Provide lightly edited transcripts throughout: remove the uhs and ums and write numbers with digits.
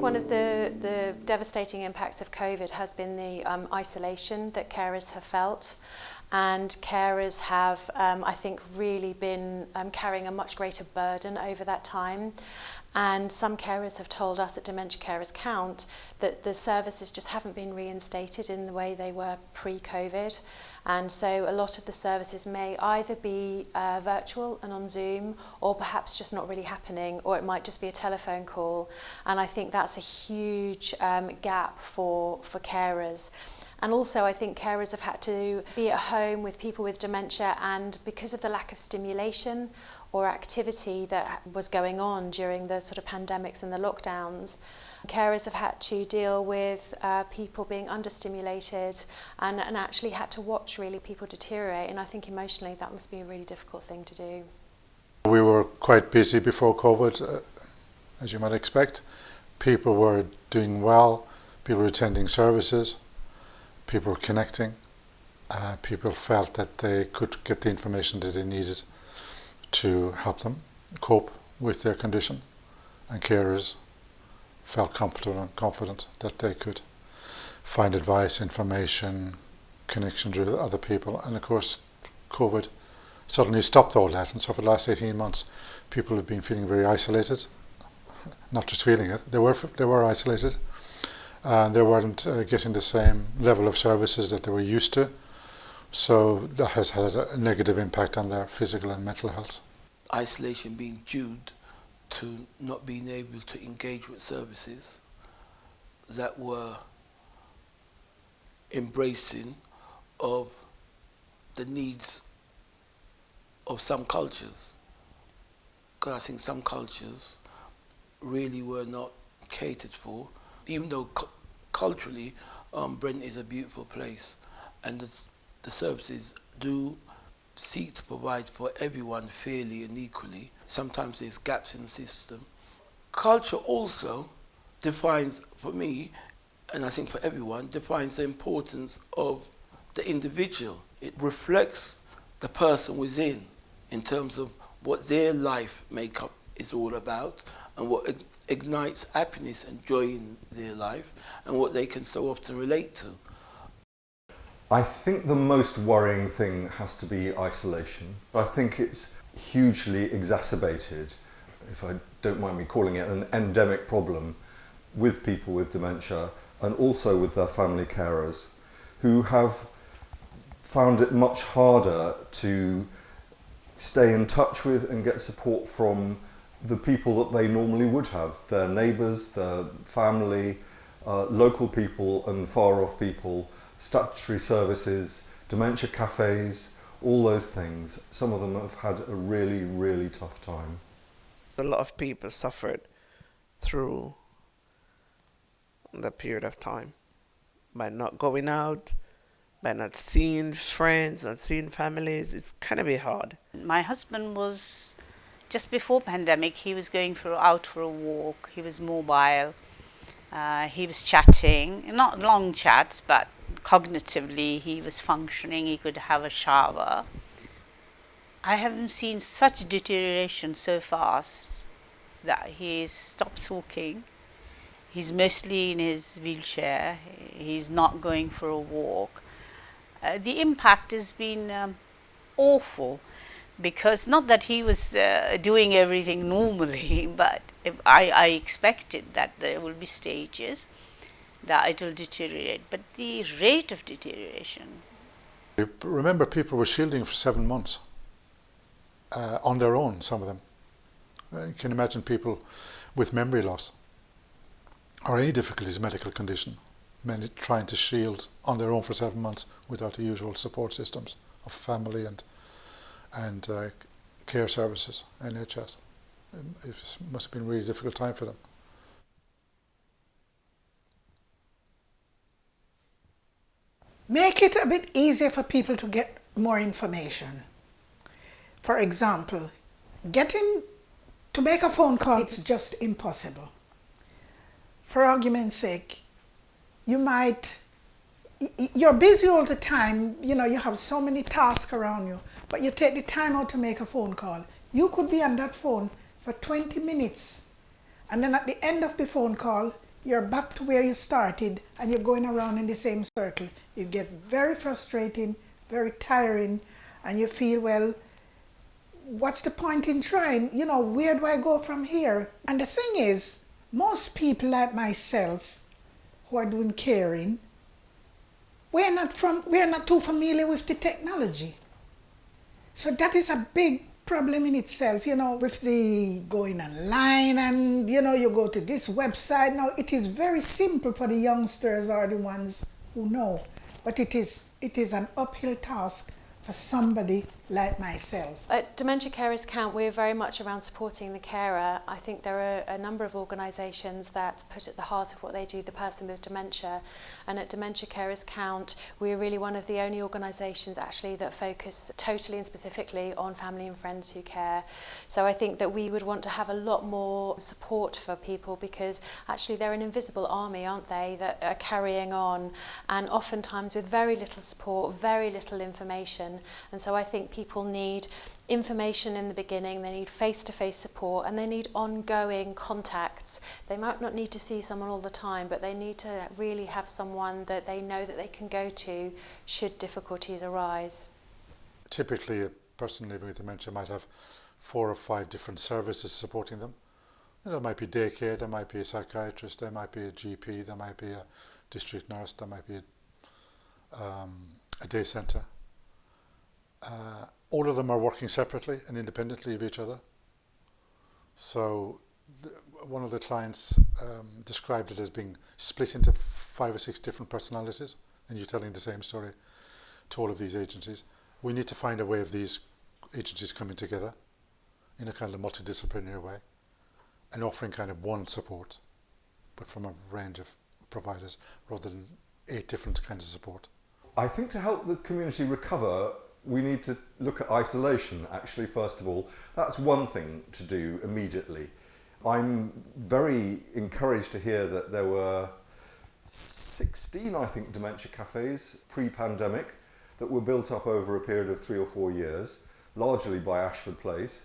one of the devastating impacts of COVID has been the isolation that carers have felt. And carers have, I think, really been carrying a much greater burden over that time. And some carers have told us at Dementia Carers Count that the services just haven't been reinstated in the way they were pre-COVID. And so a lot of the services may either be virtual and on Zoom, or perhaps just not really happening, or it might just be a telephone call. And I think that's a huge gap for carers. And also I think carers have had to be at home with people with dementia, and because of the lack of stimulation or activity that was going on during the sort of pandemics and the lockdowns, carers have had to deal with people being understimulated and actually had to watch really people deteriorate. And I think emotionally that must be a really difficult thing to do. We were quite busy before COVID, as you might expect. People were doing well, people were attending services, people were connecting, people felt that they could get the information that they needed to help them cope with their condition, and carers felt comfortable and confident that they could find advice, information, connections with other people. And of course COVID suddenly stopped all that, and so for the last 18 months people have been feeling very isolated. Not just feeling it, they were isolated, and they weren't getting the same level of services that they were used to. So that has had a negative impact on their physical and mental health. Isolation being due to not being able to engage with services that were embracing of the needs of some cultures. Because I think some cultures really were not catered for, even though culturally Brent is a beautiful place, and the services do seek to provide for everyone fairly and equally. Sometimes there's gaps in the system. Culture also defines, for me, and I think for everyone, defines the importance of the individual. It reflects the person within in terms of what their life makeup is all about, and what ignites happiness and joy in their life, and what they can so often relate to. I think the most worrying thing has to be isolation. I think it's hugely exacerbated, if I don't mind me calling it an endemic problem, with people with dementia and also with their family carers, who have found it much harder to stay in touch with and get support from the people that they normally would have, their neighbours, their family, local people and far off people, statutory services, dementia cafes, all those things. Some of them have had a really, really tough time. A lot of people suffered through the period of time by not going out, by not seeing friends, not seeing families. It's kind of hard. My husband was, just before pandemic, he was going out for a walk. He was mobile. He was chatting, not long chats, but cognitively he was functioning. He could have a shower. I haven't seen such deterioration so fast that he's stopped talking. He's mostly in his wheelchair. He's not going for a walk. The impact has been awful, because not that he was doing everything normally, but I expected that there will be stages that it will deteriorate, but the rate of deterioration. Remember, people were shielding for 7 months on their own, some of them. You can imagine people with memory loss or any difficulties, medical condition, many trying to shield on their own for 7 months without the usual support systems of family and care services, NHS. It must have been a really difficult time for them. Make it a bit easier for people to get more information. For example, to make a phone call, it's just impossible. For argument's sake, you're busy all the time, you have so many tasks around you, but you take the time out to make a phone call. You could be on that phone for 20 minutes, and then at the end of the phone call, you're back to where you started and you're going around in the same circle. It gets very frustrating, very tiring, and you feel, well, what's the point in trying? You know, where do I go from here? And the thing is, most people like myself who are doing caring, we're not too familiar with the technology. So that is a big problem in itself, you know, with the going online and, you know, you go to this website. Now, it is very simple for the youngsters or the ones who know, but it is an uphill task for somebody like myself. At Dementia Carers Count, we're very much around supporting the carer. I think there are a number of organisations that put at the heart of what they do the person with dementia. And at Dementia Carers Count, we're really one of the only organisations actually that focus totally and specifically on family and friends who care. So I think that we would want to have a lot more support for people, because actually they're an invisible army, aren't they, that are carrying on, and oftentimes with very little support, very little information. And so I think people need information in the beginning, they need face-to-face support, and they need ongoing contacts. They might not need to see someone all the time, but they need to really have someone that they know that they can go to should difficulties arise. Typically, a person living with dementia might have 4 or 5 different services supporting them. You know, there might be daycare, there might be a psychiatrist, there might be a GP, there might be a district nurse, there might be a day centre. All of them are working separately and independently of each other. So one of the clients described it as being split into 5 or 6 different personalities, and you're telling the same story to all of these agencies. We need to find a way of these agencies coming together in a kind of multidisciplinary way and offering kind of one support, but from a range of providers rather than 8 different kinds of support. I think to help the community recover, we need to look at isolation, actually, first of all. That's one thing to do immediately. I'm very encouraged to hear that there were 16, I think, dementia cafes pre-pandemic that were built up over a period of 3 or 4 years, largely by Ashford Place,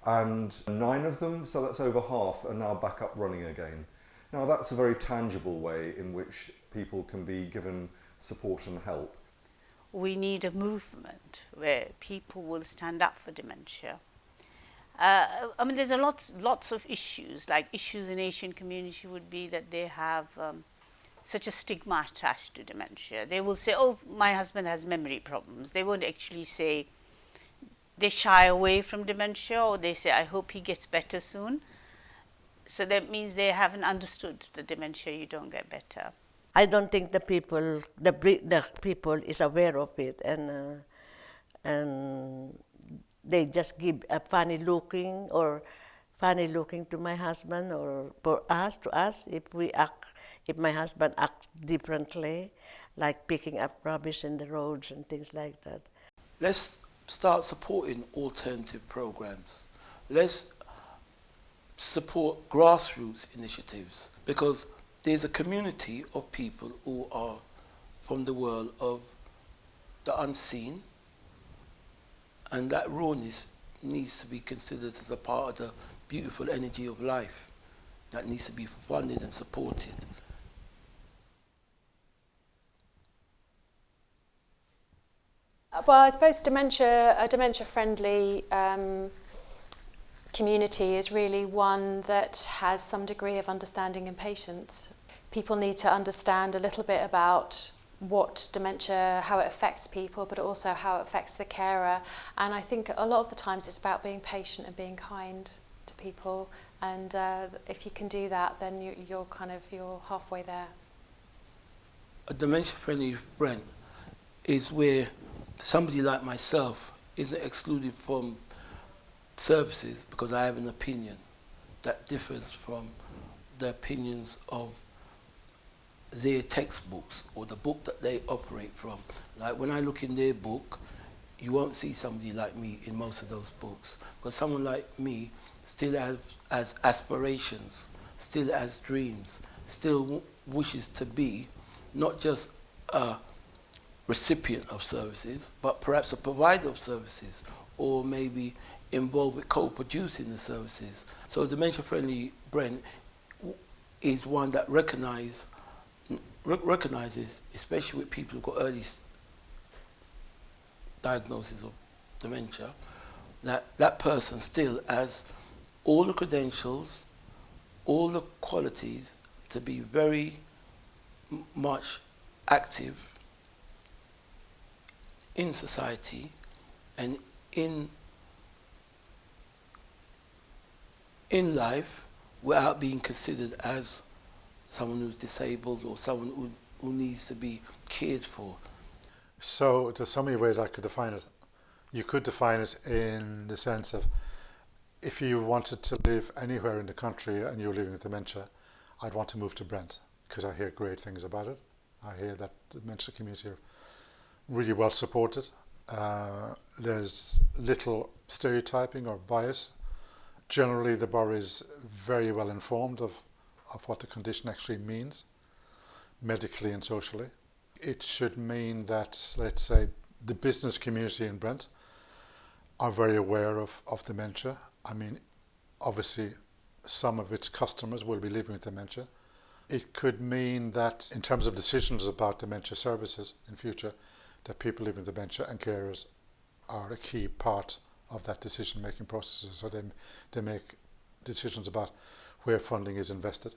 and 9 of them, so that's over half, are now back up running again. Now, that's a very tangible way in which people can be given support and help. We need a movement where people will stand up for dementia. I mean, there's lots of issues, like issues in Asian community would be that they have such a stigma attached to dementia. They will say, oh, my husband has memory problems. They won't actually say, they shy away from dementia, or they say, I hope he gets better soon. So that means they haven't understood the dementia, you don't get better. I don't think the people is aware of it, and they just give a funny looking to my husband, or to us if my husband acts differently, like picking up rubbish in the roads and things like that. Let's start supporting alternative programs. Let's support grassroots initiatives, because there's a community of people who are from the world of the unseen, and that rawness needs to be considered as a part of the beautiful energy of life that needs to be funded and supported. Well, I suppose a dementia-friendly community is really one that has some degree of understanding and patience. People need to understand a little bit about what dementia, how it affects people, but also how it affects the carer. And I think a lot of the times it's about being patient and being kind to people. And if you can do that, then you're halfway there. A dementia-friendly Brent is where somebody like myself isn't excluded from services because I have an opinion that differs from the opinions of their textbooks or the book that they operate from. Like when I look in their book, you won't see somebody like me in most of those books, because someone like me still has aspirations, still has dreams, still wishes to be not just a recipient of services, but perhaps a provider of services, or maybe involved with co-producing the services. So dementia-friendly Brent is one that recognizes, especially with people who've got early diagnosis of dementia, that person still has all the credentials, all the qualities to be very much active in society and in life without being considered as someone who's disabled or someone who needs to be cared for. So there's so many ways I could define it. You could define it in the sense of, if you wanted to live anywhere in the country and you're living with dementia, I'd want to move to Brent, because I hear great things about it. I hear that the dementia community are really well supported. There's little stereotyping or bias. Generally, the borough is very well informed of what the condition actually means, medically and socially. It should mean that, let's say, the business community in Brent are very aware of dementia. I mean, obviously, some of its customers will be living with dementia. It could mean that, in terms of decisions about dementia services in future, that people living with dementia and carers are a key part of that decision-making process. So they make decisions about where funding is invested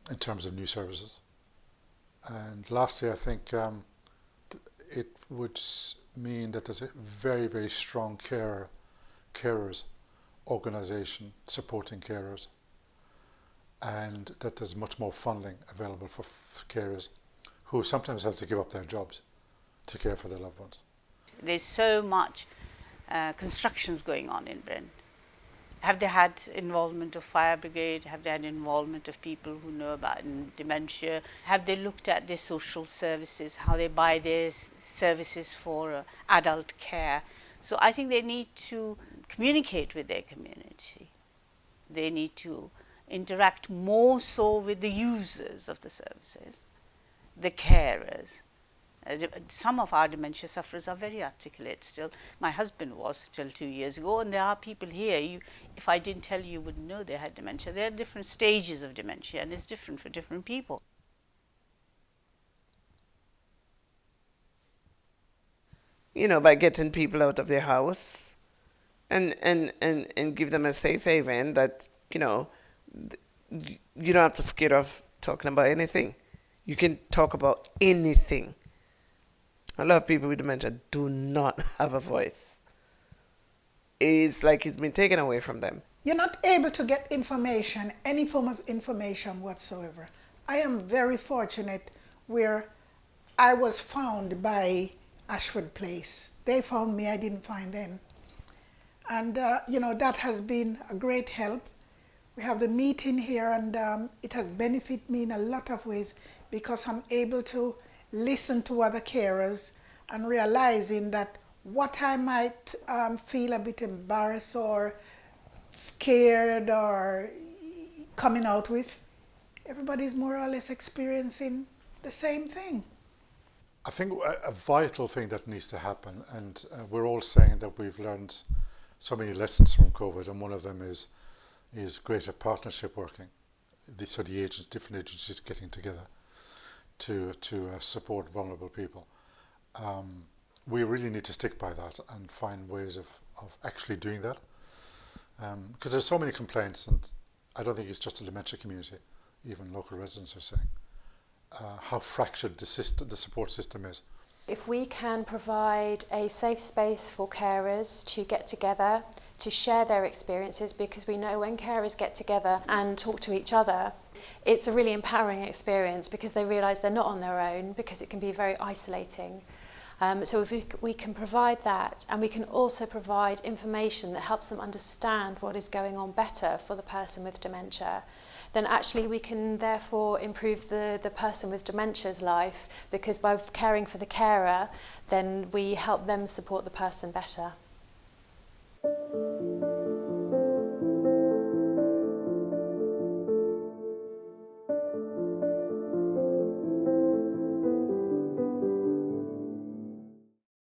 in terms of new services. And lastly, I think it would mean that there's a very, very strong carers organisation supporting carers, and that there's much more funding available for carers who sometimes have to give up their jobs to care for their loved ones. There's so much constructions going on in Brent. Have they had involvement of fire brigade? Have they had involvement of people who know about dementia? Have they looked at their social services, how they buy their services for adult care? So I think they need to communicate with their community. They need to interact more so with the users of the services, the carers. Some of our dementia sufferers are very articulate still. My husband was till 2 years ago, and there are people here, if I didn't tell you, you wouldn't know they had dementia. There are different stages of dementia, and it's different for different people. You know, by getting people out of their house and give them a safe haven that, you know, you don't have to scare off talking about anything. You can talk about anything. A lot of people with dementia do not have a voice. It's like it's been taken away from them. You're not able to get information, any form of information whatsoever. I am very fortunate where I was found by Ashford Place. They found me, I didn't find them. And, that has been a great help. We have the meeting here, and it has benefited me in a lot of ways, because I'm able to listen to other carers and realizing that what I might feel a bit embarrassed or scared or coming out with, everybody's more or less experiencing the same thing. I think a vital thing that needs to happen, and we're all saying that we've learned so many lessons from COVID, and one of them is greater partnership working. So the different agencies getting together to support vulnerable people. We really need to stick by that and find ways of actually doing that. Because there's so many complaints, and I don't think it's just the dementia community, even local residents are saying how fractured the support system is. If we can provide a safe space for carers to get together, to share their experiences, because we know when carers get together and talk to each other, it's a really empowering experience, because they realise they're not on their own, because it can be very isolating. So if we can provide that, and we can also provide information that helps them understand what is going on better for the person with dementia, then actually we can therefore improve the person with dementia's life, because by caring for the carer, then we help them support the person better.